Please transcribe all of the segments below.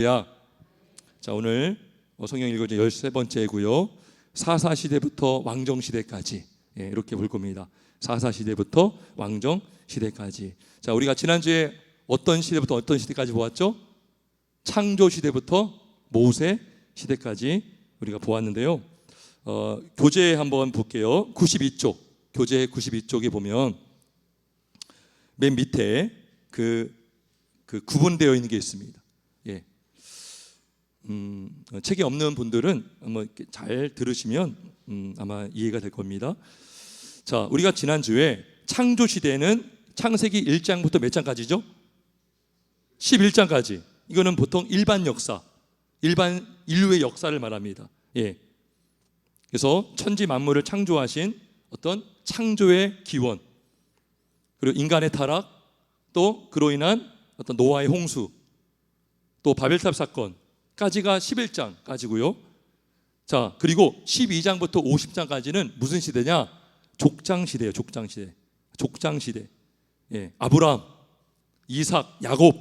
자, 오늘 성경 읽어준 13번째고요. 사사시대부터 왕정시대까지, 이렇게 볼 겁니다. 사사시대부터 왕정시대까지. 자, 우리가 지난주에 어떤 시대부터 어떤 시대까지 보았죠? 창조시대부터 모세시대까지 우리가 보았는데요. 교재 한번 볼게요. 92쪽, 교재 92쪽에 보면 맨 밑에 그 구분되어 있는 게 있습니다. 책이 없는 분들은 한번 잘 들으시면 아마 이해가 될 겁니다. 자, 우리가 지난주에 창조시대는 창세기 1장부터 몇 장까지죠? 11장까지. 이거는 보통 일반 역사, 일반 인류의 역사를 말합니다. 그래서 천지 만물을 창조하신 어떤 창조의 기원, 그리고 인간의 타락, 또 그로 인한 어떤 노아의 홍수, 또 바벨탑 사건 까지가 11장까지고요. 자, 그리고 12장부터 50장까지는 무슨 시대냐? 족장시대예요. 족장시대. 아브라함, 이삭, 야곱,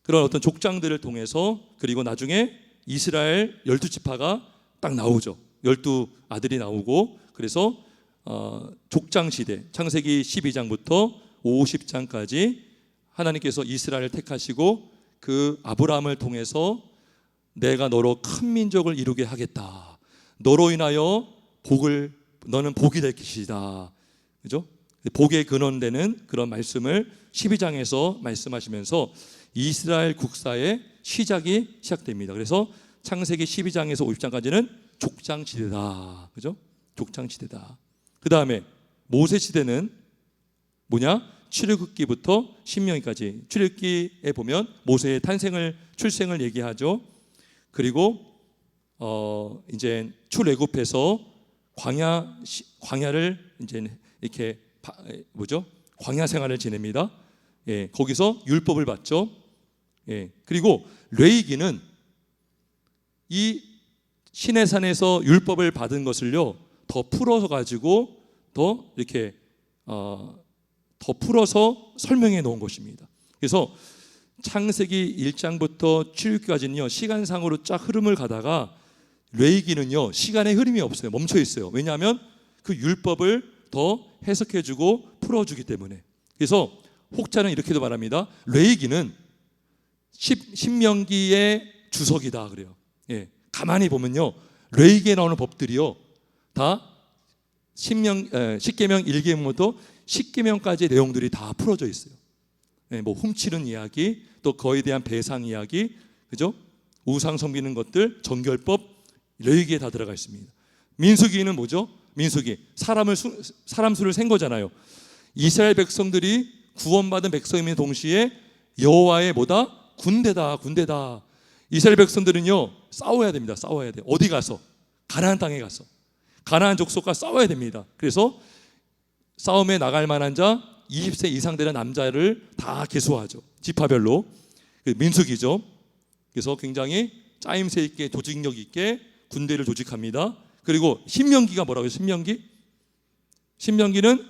그런 어떤 족장들을 통해서, 그리고 나중에 이스라엘 12지파가 딱 나오죠. 12아들이 나오고, 그래서 족장시대, 창세기 12장부터 50장까지 하나님께서 이스라엘을 택하시고 그 아브라함을 통해서 내가 너로 큰 민족을 이루게 하겠다. 너로 인하여 너는 복이 될 것이다. 그죠? 복의 근원되는 그런 말씀을 12장에서 말씀하시면서 이스라엘 국사의 시작됩니다. 그래서 창세기 12장에서 50장까지는 족장시대다. 그죠? 족장시대다. 그 다음에 모세시대는 뭐냐? 출애굽기부터 신명기까지. 출애굽기에 보면 모세의 출생을 얘기하죠. 그리고 이제 출애굽해서 광야를 이제 이렇게 광야 생활을 지냅니다. 거기서 율법을 받죠. 그리고 레위기는 이 시내산에서 율법을 받은 것을요 더 풀어서 가지고 더 이렇게 더 풀어서 설명해 놓은 것입니다. 그래서 창세기 1장부터 출애굽기까지는요 시간상으로 쫙 흐름을 가다가 레위기는요 시간의 흐름이 없어요. 멈춰 있어요. 왜냐하면 그 율법을 더 해석해주고 풀어주기 때문에. 그래서 혹자는 이렇게도 말합니다. 레위기는 신명기의 주석이다 그래요. 가만히 보면요 레위기에 나오는 법들이요 다 십계명 1계명부터 10계명까지의 내용들이 다 풀어져 있어요. 뭐 훔치는 이야기, 또 거에 대한 배상 이야기, 그죠? 우상 섬기는 것들, 정결법, 레위기에 다 들어가 있습니다. 민수기는 뭐죠? 민수기 사람 수를 센 거잖아요. 이스라엘 백성들이 구원받은 백성임에 동시에 여호와의 군대다. 이스라엘 백성들은요 싸워야 됩니다. 싸워야 돼요. 어디 가서? 가나안 땅에 가서 가나안 족속과 싸워야 됩니다. 그래서 싸움에 나갈 만한 자 20세 이상 되는 남자를 다 계수하죠. 지파별로. 민수기죠. 그래서 굉장히 짜임새 있게 조직력 있게 군대를 조직합니다. 그리고 신명기가 뭐라고 해요? 신명기는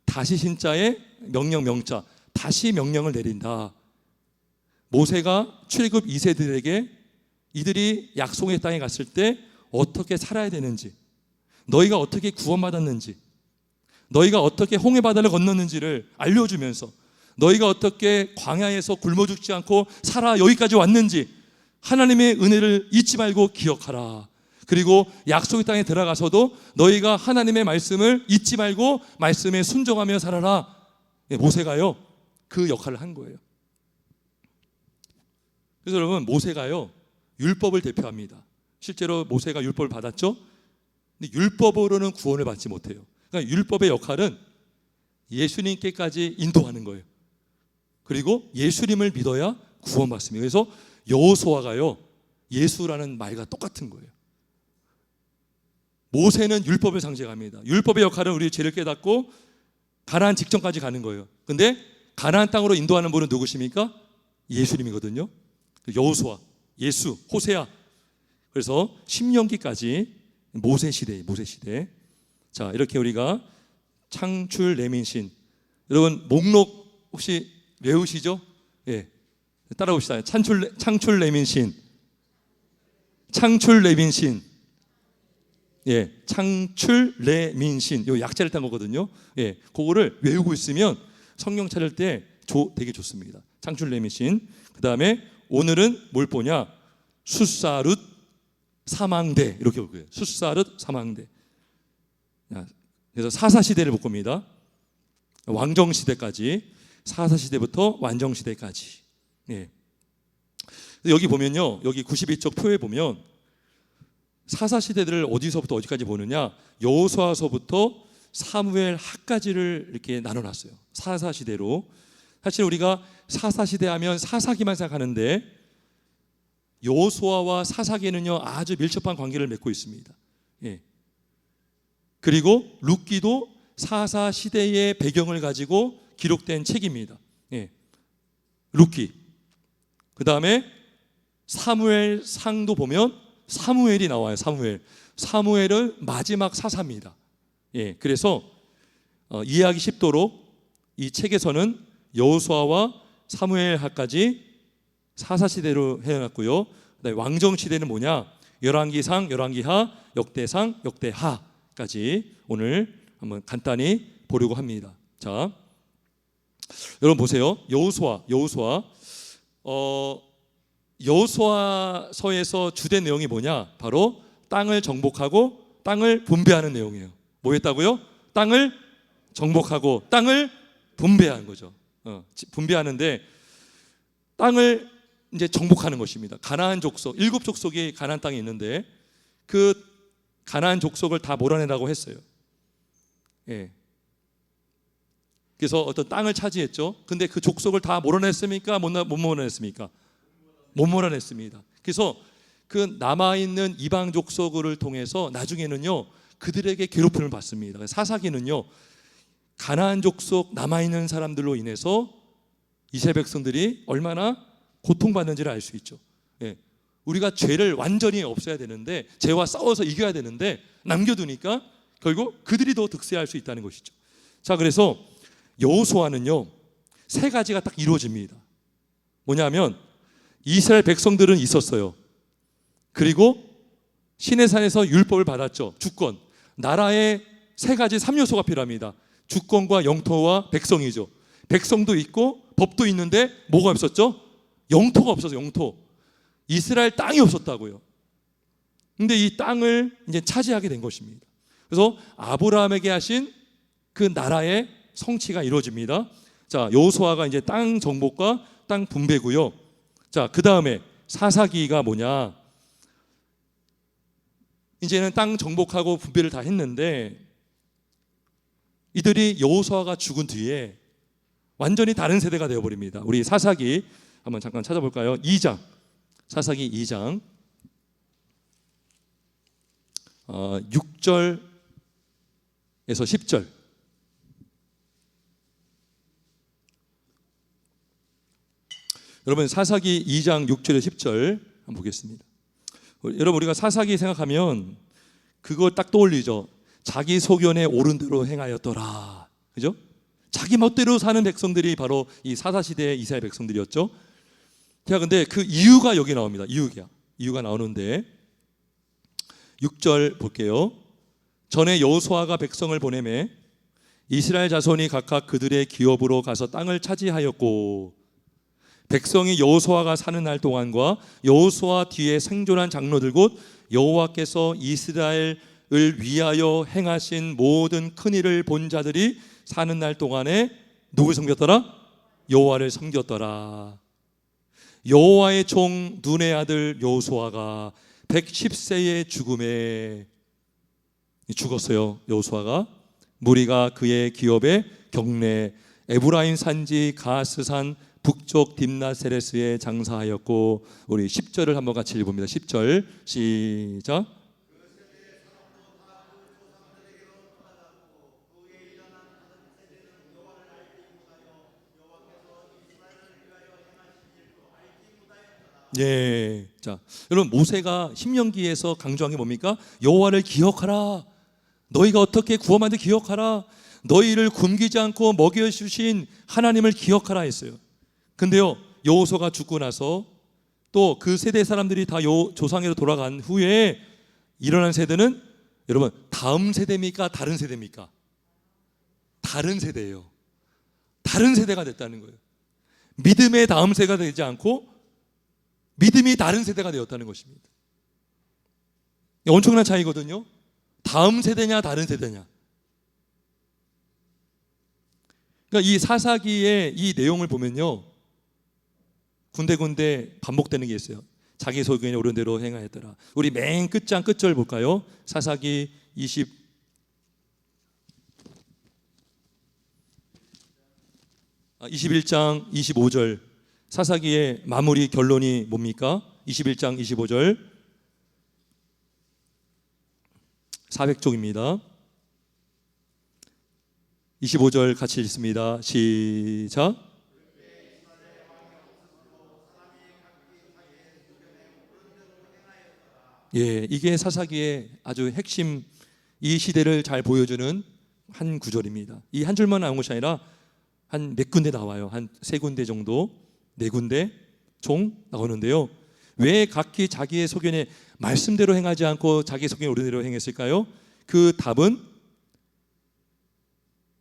다시 신자의 명자 다시 명령을 내린다. 모세가 출애굽 2세들에게 이들이 약속의 땅에 갔을 때 어떻게 살아야 되는지, 너희가 어떻게 구원받았는지, 너희가 어떻게 홍해 바다를 건넜는지를 알려주면서 너희가 어떻게 광야에서 굶어 죽지 않고 살아 여기까지 왔는지 하나님의 은혜를 잊지 말고 기억하라. 그리고 약속의 땅에 들어가서도 너희가 하나님의 말씀을 잊지 말고 말씀에 순종하며 살아라. 모세가요 그 역할을 한 거예요. 그래서 여러분 모세가요 율법을 대표합니다. 실제로 모세가 율법을 받았죠. 근데 율법으로는 구원을 받지 못해요. 그러니까 율법의 역할은 예수님께까지 인도하는 거예요. 그리고 예수님을 믿어야 구원받습니다. 그래서 여호수아가요 예수라는 말과 똑같은 거예요. 모세는 율법을 상징합니다. 율법의 역할은 우리 죄를 깨닫고 가나안 직전까지 가는 거예요. 근데 가나안 땅으로 인도하는 분은 누구십니까? 예수님이거든요. 여호수아, 예수, 호세아. 그래서 신명기까지 모세시대. 자, 이렇게 우리가 창출 레민신, 여러분 목록 혹시 외우시죠? 따라봅시다. 창출 레민신. 창출 레민신. 예, 창출 레민신. 요 약자를 딴 거거든요. 예, 그거를 외우고 있으면 성경 찾을 때 되게 좋습니다. 창출 레민신. 그다음에 오늘은 뭘 보냐? 숫사룻 사망대 이렇게 볼 거예요. 숫사룻 사망대. 그래서 사사시대를 볼 겁니다. 왕정시대까지, 사사시대부터 완정시대까지. 예. 여기 보면요, 여기 92쪽 표에 보면 사사시대들을 어디서부터 어디까지 보느냐, 여호수아서부터 사무엘 하까지를 이렇게 나눠놨어요. 사사시대로. 사실 우리가 사사시대 하면 사사기만 생각하는데 여호수아와 사사기는요 아주 밀접한 관계를 맺고 있습니다. 예. 그리고 룻기도 사사시대의 배경을 가지고 기록된 책입니다. 예. 룻기. 그 다음에 사무엘상도 보면 사무엘이 나와요. 사무엘은 마지막 사사입니다. 예. 그래서 이해하기 쉽도록 이 책에서는 여호수아와 사무엘하까지 사사시대로 해놨고요. 그다음에 왕정시대는 뭐냐? 열왕기상, 열왕기하, 역대상, 역대하까지 오늘 한번 간단히 보려고 합니다. 자, 여러분 보세요. 여호수아서에서 주된 내용이 뭐냐? 바로 땅을 정복하고 땅을 분배하는 내용이에요. 뭐 했다고요? 땅을 정복하고 땅을 분배하는 거죠. 분배하는데 땅을 이제 정복하는 것입니다. 가나안 족속, 7족속이 가나안 땅에 있는데 그 가나안 족속을 다 몰아내라고 했어요. 예. 그래서 어떤 땅을 차지했죠. 근데 그 족속을 다 몰아냈습니까? 못 몰아냈습니까? 못 몰아냈습니다. 그래서 그 남아있는 이방 족속을 통해서 나중에는요 그들에게 괴롭힘을 받습니다. 사사기는요 가나안 족속 남아있는 사람들로 인해서 이스라엘 백성들이 얼마나 고통받는지를 알 수 있죠. 예. 우리가 죄를 완전히 없애야 되는데, 죄와 싸워서 이겨야 되는데 남겨두니까 결국 그들이 더 득세할 수 있다는 것이죠. 자, 그래서 여호수아는요 세 가지가 딱 이루어집니다. 뭐냐면 이스라엘 백성들은 있었어요. 그리고 시내산에서 율법을 받았죠. 주권. 나라에 세 가지 3요소가 필요합니다. 주권과 영토와 백성이죠. 백성도 있고 법도 있는데 뭐가 없었죠? 영토가 없어서 영토. 이스라엘 땅이 없었다고요. 근데 이 땅을 이제 차지하게 된 것입니다. 그래서 아브라함에게 하신 그 나라의 성취가 이루어집니다. 자, 여호수아가 이제 땅 정복과 땅 분배고요. 자, 그 다음에 사사기가 뭐냐? 이제는 땅 정복하고 분배를 다 했는데 이들이 여호수아가 죽은 뒤에 완전히 다른 세대가 되어버립니다. 우리 사사기 한번 잠깐 찾아볼까요? 2장, 사사기 2장 6절에서 10절. 여러분 사사기 2장 6절에서 10절 한번 보겠습니다. 여러분 우리가 사사기 생각하면 그거 딱 떠올리죠. 자기 소견에 옳은 대로 행하였더라. 그죠? 자기 멋대로 사는 백성들이 바로 이 사사시대의 이스라엘 백성들이었죠. 자, 근데 그 이유가 여기 나옵니다. 이유가 나오는데 6절 볼게요. 전에 여호수아가 백성을 보내매 이스라엘 자손이 각각 그들의 기업으로 가서 땅을 차지하였고 백성이 여호수아가 사는 날 동안과 여호수아 뒤에 생존한 장로들 곧 여호와께서 이스라엘을 위하여 행하신 모든 큰 일을 본 자들이 사는 날 동안에 누굴 섬겼더라? 여호와를 섬겼더라. 여호와의 종 눈의 아들 여호수아가 110세의 죽음에 죽었어요. 여호수아가 무리가 그의 기업에 경내 에브라임 산지 가스산 북쪽 딥나세레스에 장사하였고, 우리 10절을 한번 같이 읽어봅니다. 10절 시작. 예, 자, 여러분 모세가 신명기에서 강조한 게 뭡니까? 여호와를 기억하라. 너희가 어떻게 구원받는지 기억하라. 너희를 굶기지 않고 먹여주신 하나님을 기억하라 했어요. 근데요, 여호수아가 죽고 나서 또 그 세대 사람들이 다 조상으로 돌아간 후에 일어난 세대는 여러분 다음 세대입니까? 다른 세대입니까? 다른 세대예요. 다른 세대가 됐다는 거예요. 믿음의 다음 세대가 되지 않고 믿음이 다른 세대가 되었다는 것입니다. 엄청난 차이거든요. 다음 세대냐 다른 세대냐. 그러니까 이 사사기의 이 내용을 보면요, 군데군데 반복되는 게 있어요. 자기 소견에 옳은 대로 행하였더라. 우리 맨 끝장 끝절 볼까요? 사사기 21장 25절. 사사기의 마무리 결론이 뭡니까? 21장 25절 400쪽입니다. 25절 같이 읽습니다. 시작. 예, 이게 사사기의 아주 핵심, 이 시대를 잘 보여주는 한 구절입니다. 이 한 줄만 나온 것이 아니라 한 몇 군데 나와요. 한 세 군데 정도, 네 군데 총 나오는데요. 왜 각기 자기의 소견에 말씀대로 행하지 않고 자기 소견에 옳은 대로 행했을까요? 그 답은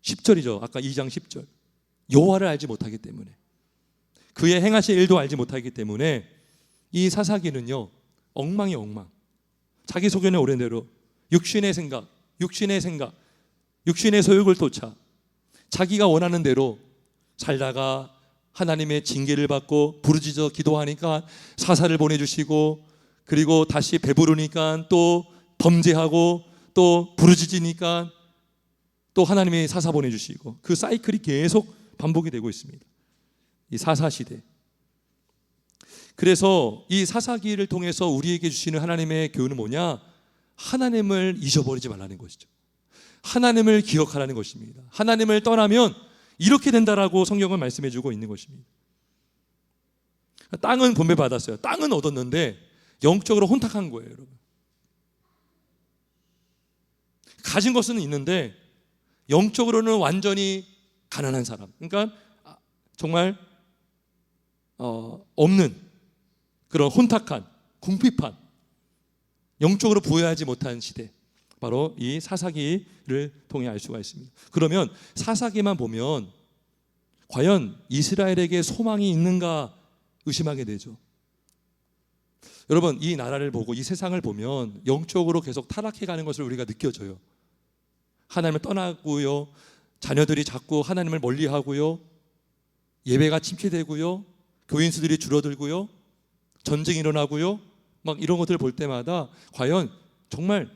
10절이죠. 아까 2장 10절. 여호와를 알지 못하기 때문에, 그의 행하실 일도 알지 못하기 때문에 이 사사기는요, 엉망이 엉망. 자기 소견에 옳은 대로 육신의 생각, 육신의 소욕을 쫓아 자기가 원하는 대로 살다가 하나님의 징계를 받고 부르짖어 기도하니까 사사를 보내주시고, 그리고 다시 배부르니까 또 범죄하고 또 부르짖으니까 또 하나님의 사사 보내주시고, 그 사이클이 계속 반복이 되고 있습니다. 이 사사시대. 그래서 이 사사기를 통해서 우리에게 주시는 하나님의 교훈은 뭐냐? 하나님을 잊어버리지 말라는 것이죠. 하나님을 기억하라는 것입니다. 하나님을 떠나면 이렇게 된다라고 성경은 말씀해 주고 있는 것입니다. 땅은 분배받았어요. 땅은 얻었는데 영적으로 혼탁한 거예요, 여러분. 가진 것은 있는데 영적으로는 완전히 가난한 사람. 그러니까 정말 없는 그런 혼탁한, 궁핍한, 영적으로 부여하지 못한 시대, 바로 이 사사기를 통해 알 수가 있습니다. 그러면 사사기만 보면 과연 이스라엘에게 소망이 있는가 의심하게 되죠. 여러분, 이 나라를 보고 이 세상을 보면 영적으로 계속 타락해가는 것을 우리가 느껴져요. 하나님을 떠나고요, 자녀들이 자꾸 하나님을 멀리하고요, 예배가 침체되고요, 교인 수들이 줄어들고요, 전쟁이 일어나고요, 막 이런 것들을 볼 때마다 과연 정말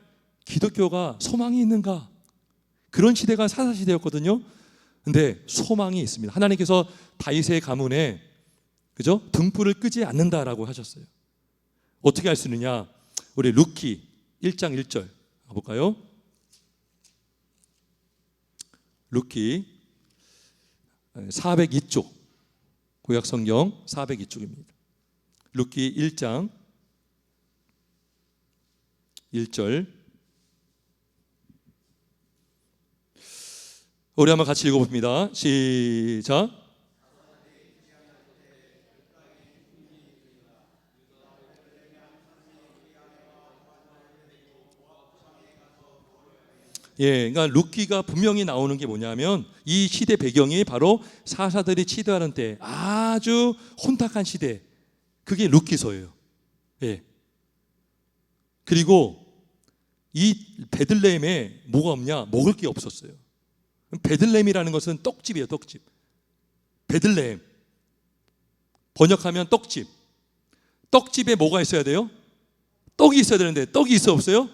기독교가 소망이 있는가? 그런 시대가 사사시대였거든요. 근데 소망이 있습니다. 하나님께서 다윗의 가문에, 그죠? 등불을 끄지 않는다라고 하셨어요. 어떻게 할 수 있느냐? 우리 루키 1장 1절 볼까요? 루키 402쪽, 구약성경 402쪽입니다. 루키 1장 1절, 우리 한번 같이 읽어봅니다. 시작. 예, 그러니까 루키가 분명히 나오는 게 뭐냐면 이 시대 배경이 바로 사사들이 치도하는 때 아주 혼탁한 시대, 그게 루키서예요. 예. 그리고 이 베들레헴에 뭐가 없냐? 먹을 게 없었어요. 베들레헴이라는 것은 떡집이에요, 떡집. 베들레헴 번역하면 떡집. 떡집에 뭐가 있어야 돼요? 떡이 있어야 되는데 떡이 있어 없어요?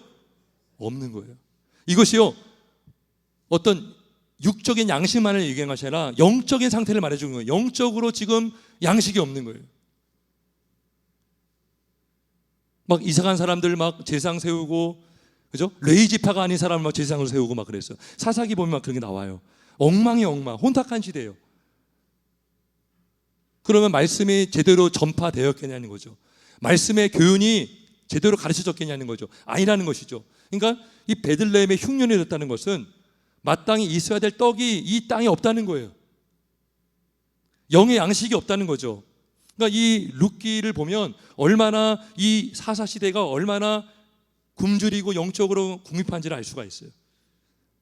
없는 거예요. 이것이요, 어떤 육적인 양식만을 얘기한 것이 아니라 영적인 상태를 말해주는 거예요. 영적으로 지금 양식이 없는 거예요. 막 이상한 사람들 막 제상 세우고, 그죠? 레이지파가 아닌 사람을 막 제상을 세우고 막 그랬어요. 사사기 보면 막 그런 게 나와요. 엉망이 엉망, 혼탁한 시대예요. 그러면 말씀이 제대로 전파되었겠냐는 거죠. 말씀의 교훈이 제대로 가르쳐졌겠냐는 거죠. 아니라는 것이죠. 그러니까 이 베들레헴의 흉년이 됐다는 것은 마땅히 있어야 될 떡이 이 땅에 없다는 거예요. 영의 양식이 없다는 거죠. 그러니까 이 룻기를 보면 얼마나 이 사사 시대가 얼마나 굶주리고 영적으로 궁핍한지를 알 수가 있어요.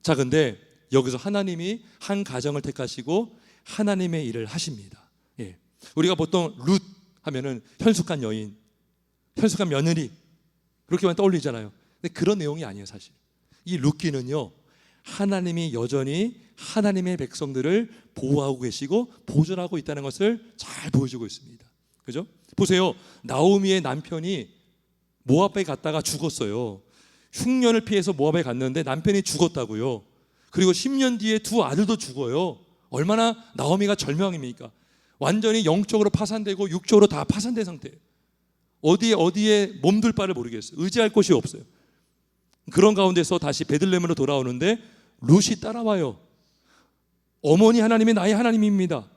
자, 근데 여기서 하나님이 한 가정을 택하시고 하나님의 일을 하십니다. 예. 우리가 보통 룻 하면은 현숙한 여인, 현숙한 며느리 그렇게만 떠올리잖아요. 근데 그런 내용이 아니에요, 사실. 이 룻기는요, 하나님이 여전히 하나님의 백성들을 보호하고 계시고 보존하고 있다는 것을 잘 보여주고 있습니다. 그죠? 보세요. 나오미의 남편이 모압에 갔다가 죽었어요. 흉년을 피해서 모압에 갔는데 남편이 죽었다고요. 그리고 10년 뒤에 두 아들도 죽어요. 얼마나 나오미가 절망입니까? 완전히 영적으로 파산되고 육적으로 다 파산된 상태예요. 어디에 몸둘 바를 모르겠어요. 의지할 곳이 없어요. 그런 가운데서 다시 베들레헴으로 돌아오는데 룻이 따라와요. 어머니 하나님이 나의 하나님입니다.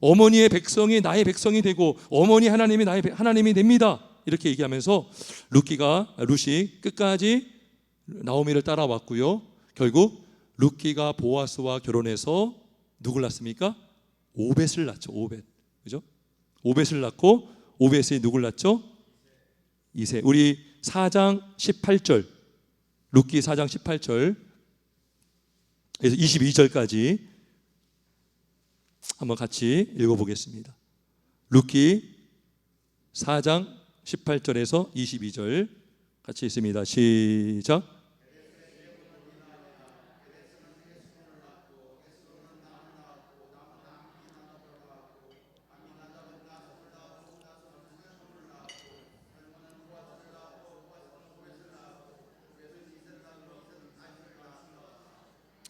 어머니의 백성이 나의 백성이 되고 어머니 하나님이 나의 하나님이 됩니다. 이렇게 얘기하면서 룻이 끝까지 나오미를 따라왔고요. 결국 룻기가 보아스와 결혼해서 누굴 낳습니까? 오벳을 낳죠. 오벳. 그죠? 오벳을 낳고 오벳이 누굴 낳죠? 이세. 우리 4장 18절. 룻기 4장 18절 에서 22절까지 한번 같이 읽어보겠습니다. 룻기 4장 18절에서 22절 같이 있습니다. 시작.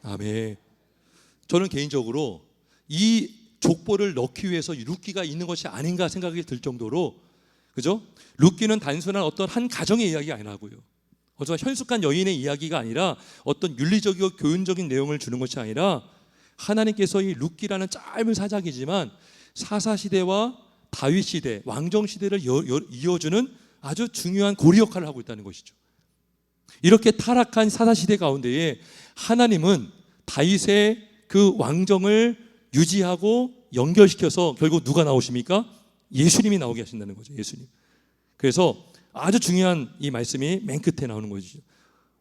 아멘. 저는 개인적으로 이 족보를 넣기 위해서 룻기가 있는 것이 아닌가 생각이 들 정도로, 그죠? 룻기는 단순한 어떤 한 가정의 이야기가 아니라고요. 어쩌면 현숙한 여인의 이야기가 아니라 어떤 윤리적이고 교훈적인 내용을 주는 것이 아니라 하나님께서 이 룻기라는 짧은 사작이지만 사사 시대와 다윗 시대, 왕정 시대를 이어주는 아주 중요한 고리 역할을 하고 있다는 것이죠. 이렇게 타락한 사사 시대 가운데에 하나님은 다윗의 그 왕정을 유지하고 연결시켜서 결국 누가 나오십니까? 예수님이 나오게 하신다는 거죠. 예수님. 그래서 아주 중요한 이 말씀이 맨 끝에 나오는 거죠.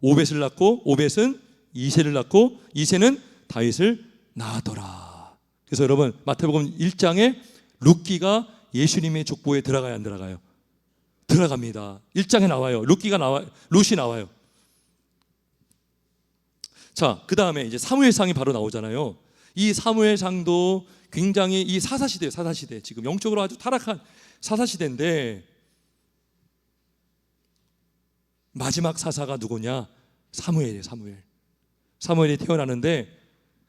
오벳을 낳고 오벳은 이새를 낳고 이새는 다윗을 낳았더라. 그래서 여러분 마태복음 1장에 룻기가 예수님의 족보에 들어가요, 안 들어가요? 들어갑니다. 1장에 나와요. 룻이 나와요. 자, 그 다음에 이제 사무엘상이 바로 나오잖아요. 이 사무엘상도 굉장히 이 사사시대예요. 사사시대. 지금 영적으로 아주 타락한 사사시대인데 마지막 사사가 누구냐? 사무엘이에요. 사무엘이 태어나는데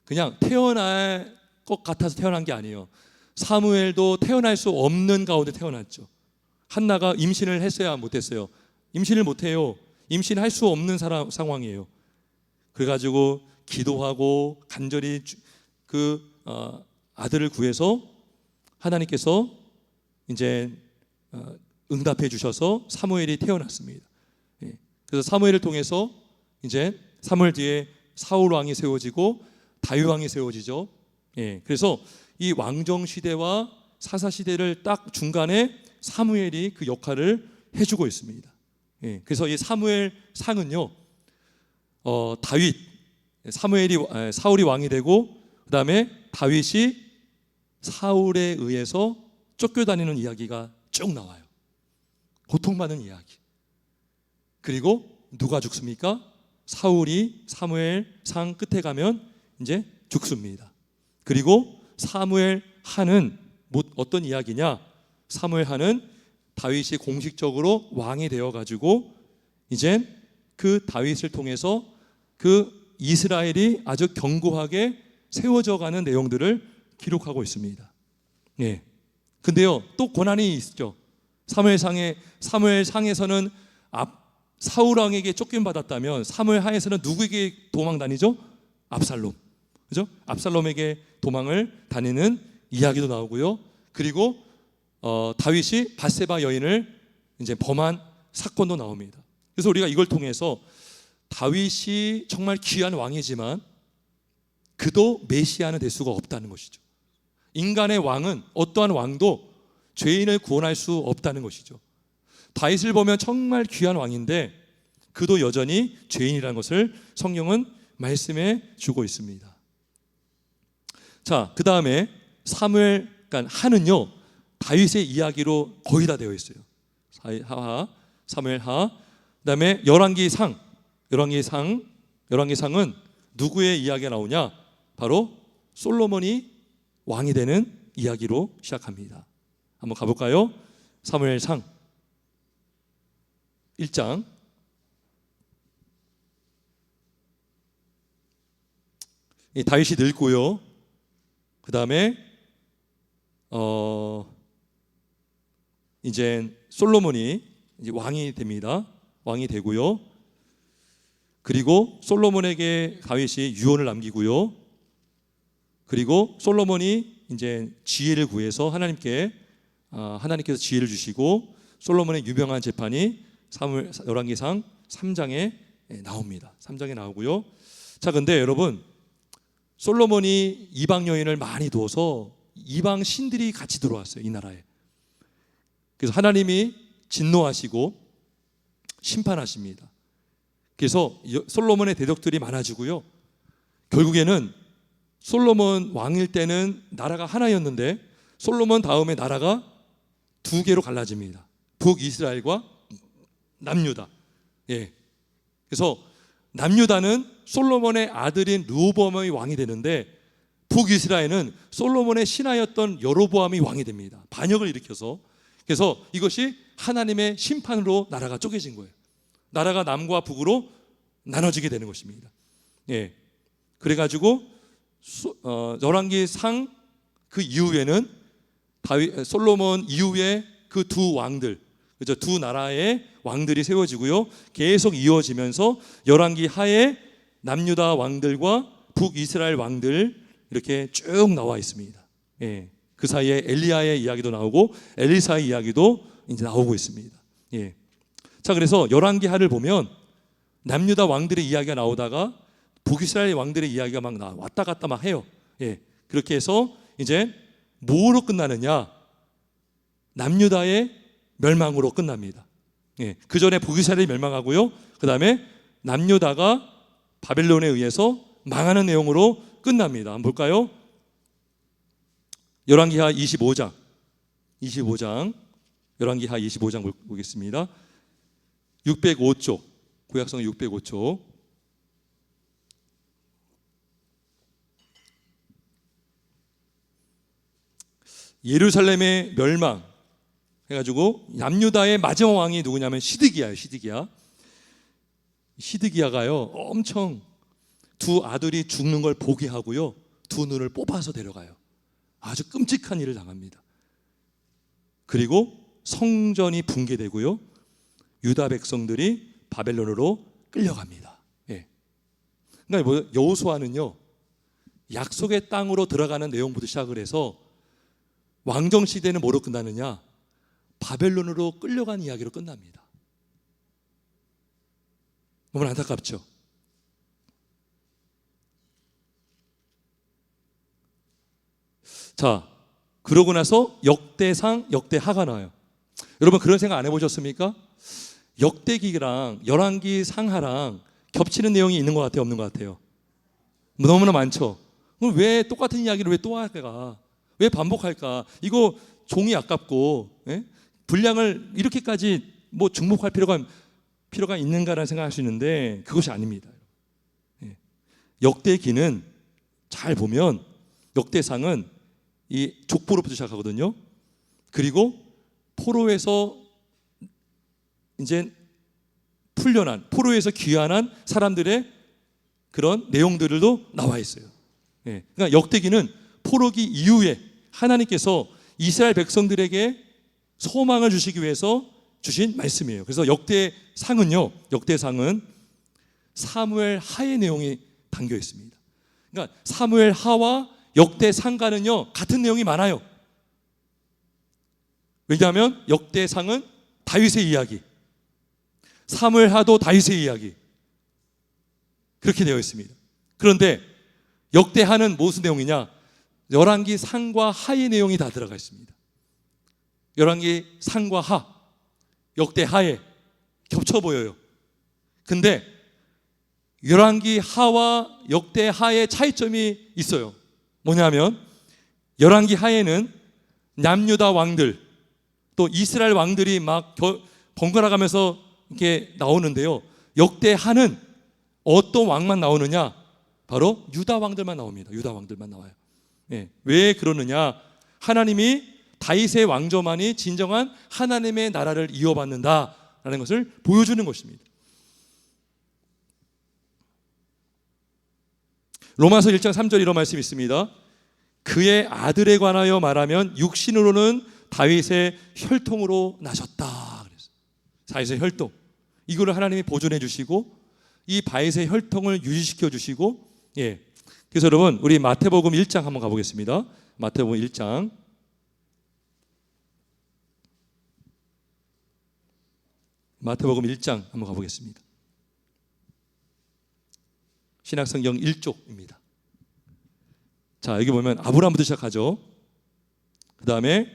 그냥 태어날 것 같아서 태어난 게 아니에요. 사무엘도 태어날 수 없는 가운데 태어났죠. 한나가 임신을 했어야 못했어요. 임신을 못해요. 임신할 수 없는 상황이에요. 그래가지고 기도하고 간절히 아들을 구해서 하나님께서 이제 응답해 주셔서 사무엘이 태어났습니다. 그래서 사무엘을 통해서 이제 사무엘 뒤에 사울 왕이 세워지고 다윗 왕이 세워지죠. 그래서 이 왕정 시대와 사사 시대를 딱 중간에 사무엘이 그 역할을 해주고 있습니다. 그래서 이 사무엘 상은요, 사울이 왕이 되고 그다음에 다윗이 사울에 의해서 쫓겨다니는 이야기가 쭉 나와요. 고통받는 이야기. 그리고 누가 죽습니까? 사울이 사무엘 상 끝에 가면 이제 죽습니다. 그리고 사무엘 하는 어떤 이야기냐? 사무엘 하는 다윗이 공식적으로 왕이 되어 가지고 이제 그 다윗을 통해서 그 이스라엘이 아주 견고하게 세워져 가는 내용들을 기록하고 있습니다. 근데요, 또 고난이 있죠. 사무엘상에서는 사울 왕에게 쫓김받았다면 사무엘 하에서는 누구에게 도망 다니죠? 압살롬. 그죠? 압살롬에게 도망을 다니는 이야기도 나오고요. 그리고 다윗이 밧세바 여인을 이제 범한 사건도 나옵니다. 그래서 우리가 이걸 통해서 다윗이 정말 귀한 왕이지만 그도 메시아는 될 수가 없다는 것이죠. 인간의 왕은 어떠한 왕도 죄인을 구원할 수 없다는 것이죠. 다윗을 보면 정말 귀한 왕인데 그도 여전히 죄인이라는 것을 성경은 말씀해 주고 있습니다. 자, 그 다음에 사무엘 하는요, 다윗의 이야기로 거의 다 되어 있어요. 사무엘 하. 그 다음에 열왕기상. 열왕기상은 누구의 이야기가 나오냐? 바로 솔로몬이 왕이 되는 이야기로 시작합니다. 한번 가볼까요? 사무엘상 1장. 다윗이 늙고요. 그 다음에 이제 솔로몬이 이제 왕이 됩니다. 왕이 되고요. 그리고 솔로몬에게 다윗이 유언을 남기고요. 그리고 솔로몬이 이제 지혜를 구해서 하나님께서 지혜를 주시고 솔로몬의 유명한 재판이 열왕기상 3장에 나옵니다. 3장에 나오고요. 자, 근데 여러분, 솔로몬이 이방 여인을 많이 두어서 이방 신들이 같이 들어왔어요, 이 나라에. 그래서 하나님이 진노하시고 심판하십니다. 그래서 솔로몬의 대적들이 많아지고요. 결국에는 솔로몬 왕일 때는 나라가 하나였는데 솔로몬 다음에 나라가 두 개로 갈라집니다. 북이스라엘과 남유다. 예. 그래서 남유다는 솔로몬의 아들인 르호보암이 왕이 되는데 북이스라엘은 솔로몬의 신하였던 여로보암이 왕이 됩니다. 반역을 일으켜서. 그래서 이것이 하나님의 심판으로 나라가 쪼개진 거예요. 나라가 남과 북으로 나눠지게 되는 것입니다. 예. 그래가지고 열왕기상 그 이후에는 솔로몬 이후에 그 두 왕들, 그죠? 두 나라의 왕들이 세워지고요. 계속 이어지면서 열왕기 하에 남유다 왕들과 북이스라엘 왕들 이렇게 쭉 나와 있습니다. 예. 그 사이에 엘리야의 이야기도 나오고 엘리사의 이야기도 이제 나오고 있습니다. 예. 자, 그래서 열왕기하를 보면 남유다 왕들의 이야기가 나오다가 북이스라엘 왕들의 이야기가 막 왔다 갔다 막 해요. 예. 그렇게 해서 이제 뭐로 끝나느냐? 남유다의 멸망으로 끝납니다. 예. 그 전에 북이스라엘이 멸망하고요. 그 다음에 남유다가 바벨론에 의해서 망하는 내용으로 끝납니다. 한번 볼까요? 열왕기하 25장. 열왕기하 25장 보겠습니다. 605쪽, 구약성 605쪽. 예루살렘의 멸망 해가지고 남유다의 마지막 왕이 누구냐면 시드기야예요. 시드기야가요 엄청 두 아들이 죽는 걸 보게 하고요, 두 눈을 뽑아서 데려가요. 아주 끔찍한 일을 당합니다. 그리고 성전이 붕괴되고요, 유다 백성들이 바벨론으로 끌려갑니다. 예. 그러니까 여호수아는요 약속의 땅으로 들어가는 내용부터 시작을 해서 왕정 시대는 뭐로 끝나느냐? 바벨론으로 끌려간 이야기로 끝납니다. 너무 안타깝죠? 자, 그러고 나서 역대상, 역대하가 나와요. 여러분 그런 생각 안 해보셨습니까? 역대기랑 열왕기 상하랑 겹치는 내용이 있는 것 같아요, 없는 것 같아요? 너무나 많죠. 그럼 왜 똑같은 이야기를 왜 또 할까? 왜 반복할까? 이거 종이 아깝고, 예? 분량을 이렇게까지 뭐 중복할 필요가 있는가라는 생각할 수 있는데 그것이 아닙니다. 예. 역대기는 잘 보면 역대상은 이 족보로부터 시작하거든요. 그리고 포로에서 이제 풀려난, 포로에서 귀환한 사람들의 그런 내용들도 나와 있어요. 예. 그러니까 역대기는 포로기 이후에 하나님께서 이스라엘 백성들에게 소망을 주시기 위해서 주신 말씀이에요. 그래서 역대상은 사무엘 하의 내용이 담겨 있습니다. 그러니까 사무엘 하와 역대상과는요 같은 내용이 많아요. 왜냐하면 역대상은 다윗의 이야기, 사무엘 하도 다윗의 이야기, 그렇게 되어 있습니다. 그런데 역대하는 무슨 내용이냐? 열왕기 상과 하의 내용이 다 들어가 있습니다. 열왕기 상과 하, 역대 하에 겹쳐 보여요. 근데 열왕기 하와 역대 하의 차이점이 있어요. 뭐냐면 열왕기 하에는 남유다 왕들 또 이스라엘 왕들이 막 번갈아 가면서 이렇게 나오는데요. 역대 하는 어떤 왕만 나오느냐? 바로 유다 왕들만 나옵니다. 유다 왕들만 나와요. 예. 왜 그러느냐? 하나님이 다윗의 왕조만이 진정한 하나님의 나라를 이어받는다라는 것을 보여주는 것입니다. 로마서 1장 3절 이런 말씀이 있습니다. 그의 아들에 관하여 말하면 육신으로는 다윗의 혈통으로 나셨다. 다윗의 혈통, 이거를 하나님이 보존해 주시고 이 다윗의 혈통을 유지시켜 주시고, 예. 그래서 여러분 우리 마태복음 1장 한번 가보겠습니다. 마태복음 1장. 마태복음 1장 한번 가보겠습니다. 신약성경 1쪽입니다. 자, 여기 보면 아브라함부터 시작하죠. 그 다음에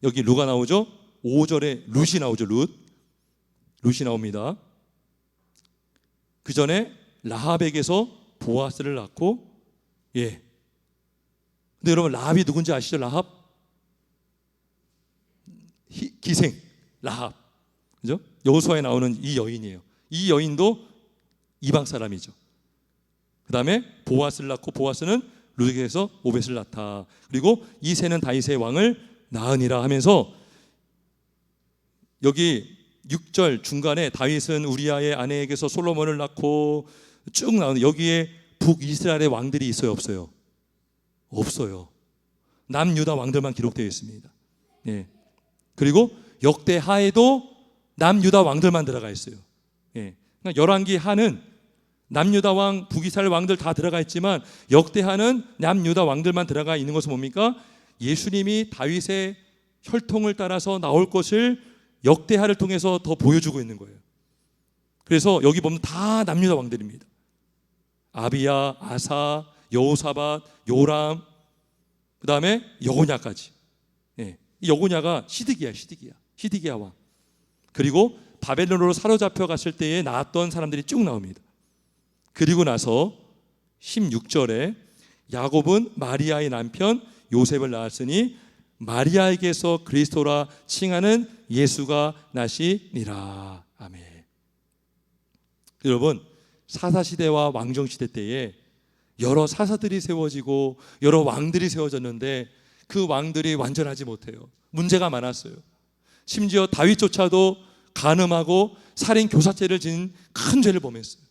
여기 루가 나오죠. 5절에 룻이 나오죠. 룻이 나옵니다. 그 전에 라합에게서 보아스를 낳고, 예. 근데 여러분 라합이 누군지 아시죠? 라합? 기생 라합, 그죠? 여호수아에 나오는 이 여인이에요. 이 여인도 이방 사람이죠. 그 다음에 보아스를 낳고 보아스는 룻에게서 오벳을 낳다. 그리고 이새는 다윗의 왕을 낳으니라 하면서 여기 6절 중간에 다윗은 우리아의 아내에게서 솔로몬을 낳고 쭉 나오는, 여기에 북이스라엘의 왕들이 있어요? 없어요? 없어요. 남유다 왕들만 기록되어 있습니다. 예. 그리고 역대 하에도 남유다 왕들만 들어가 있어요. 예. 그러니까 열왕기 하는 남유다 왕, 북이스라엘 왕들 다 들어가 있지만 역대하는 남유다 왕들만 들어가 있는 것은 뭡니까? 예수님이 다윗의 혈통을 따라서 나올 것을 역대하를 통해서 더 보여주고 있는 거예요. 그래서 여기 보면 다 남유다 왕들입니다. 아비야, 아사, 여호사밧, 요람, 그 다음에 여고냐까지. 예. 이 여고냐가 시드기야 왕. 그리고 바벨론으로 사로잡혀 갔을 때에 낳았던 사람들이 쭉 나옵니다. 그리고 나서 16절에 야곱은 마리아의 남편 요셉을 낳았으니 마리아에게서 그리스도라 칭하는 예수가 나시니라. 아멘. 여러분, 사사시대와 왕정시대 때에 여러 사사들이 세워지고 여러 왕들이 세워졌는데 그 왕들이 완전하지 못해요. 문제가 많았어요. 심지어 다윗조차도 간음하고 살인 교사죄를 지은 큰 죄를 범했어요.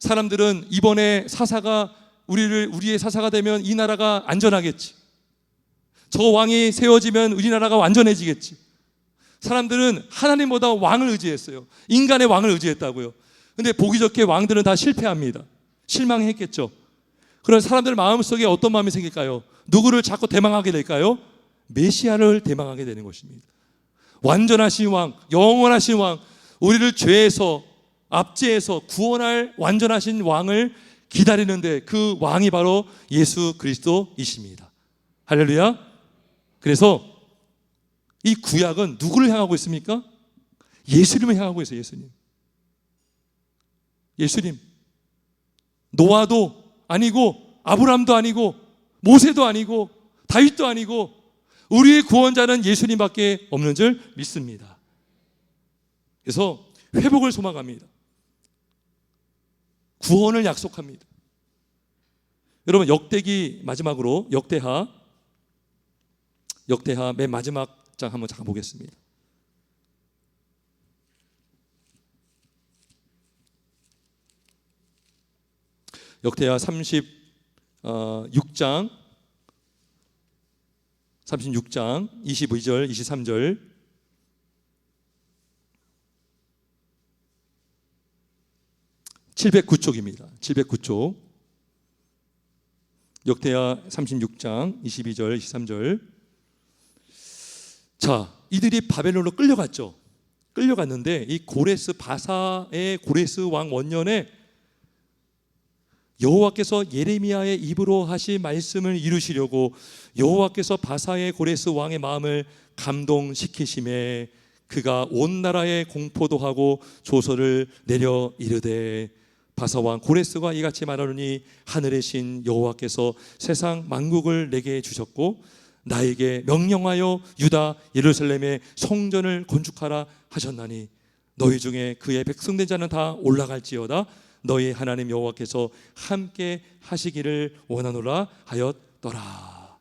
사람들은 이번에 사사가 우리의 사사가 되면 이 나라가 안전하겠지, 저 왕이 세워지면 우리나라가 완전해지겠지. 사람들은 하나님보다 왕을 의지했어요. 인간의 왕을 의지했다고요. 근데 보기 좋게 왕들은 다 실패합니다. 실망했겠죠. 그런 사람들 마음속에 어떤 마음이 생길까요? 누구를 자꾸 대망하게 될까요? 메시아를 대망하게 되는 것입니다. 완전하신 왕, 영원하신 왕, 우리를 죄에서 압제해서 구원할 완전하신 왕을 기다리는데 그 왕이 바로 예수 그리스도이십니다. 할렐루야. 그래서 이 구약은 누구를 향하고 있습니까? 예수님을 향하고 있어요. 예수님. 노아도 아니고 아브람도 아니고 모세도 아니고 다윗도 아니고 우리의 구원자는 예수님밖에 없는 줄 믿습니다. 그래서 회복을 소망합니다. 구원을 약속합니다. 여러분, 역대기 마지막으로 역대하 맨 마지막 장 한번 잠깐 보겠습니다. 역대하 36장 22절 23절. (709쪽입니다) 709쪽. 역대하 36장 22절 23절. 자, 이들이 바벨론으로 끌려갔는데 이 고레스 바사의 고레스 왕 원년에 여호와께서 예레미야의 입으로 하신 말씀을 이루시려고 여호와께서 바사의 고레스 왕의 마음을 감동시키심에 그가 온 나라에 공포도 하고 조서를 내려 이르되 바사 왕 고레스가 이같이 말하노니 하늘의 신 여호와께서 세상 만국을 내게 주셨고 나에게 명령하여 유다 예루살렘의 성전을 건축하라 하셨나니 너희 중에 그의 백성된 자는 다 올라갈지어다 너희 하나님 여호와께서 함께 하시기를 원하노라 하였더라.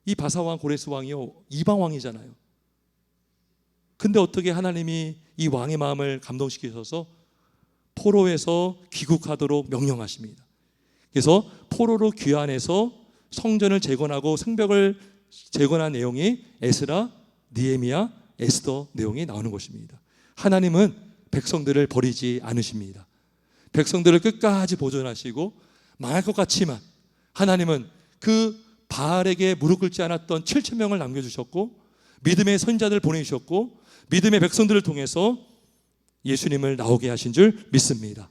이 바사 왕 고레스 왕이요 이방 왕이잖아요. 근데 어떻게 하나님이 이 왕의 마음을 감동시키셔서 포로에서 귀국하도록 명령하십니다. 그래서 포로로 귀환해서 성전을 재건하고 성벽을 재건한 내용이 에스라, 느헤미야, 에스더 내용이 나오는 것입니다. 하나님은 백성들을 버리지 않으십니다. 백성들을 끝까지 보존하시고 망할 것 같지만 하나님은 그 바알에게 무릎 꿇지 않았던 7,000명을 남겨주셨고 믿음의 선자들을 보내주셨고 믿음의 백성들을 통해서 예수님을 나오게 하신 줄 믿습니다.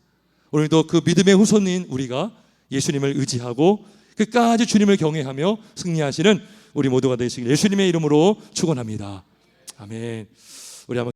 오늘도 그 믿음의 후손인 우리가 예수님을 의지하고 끝까지 주님을 경외하며 승리하시는 우리 모두가 되시길 예수님의 이름으로 축원합니다. 아멘. 우리 한번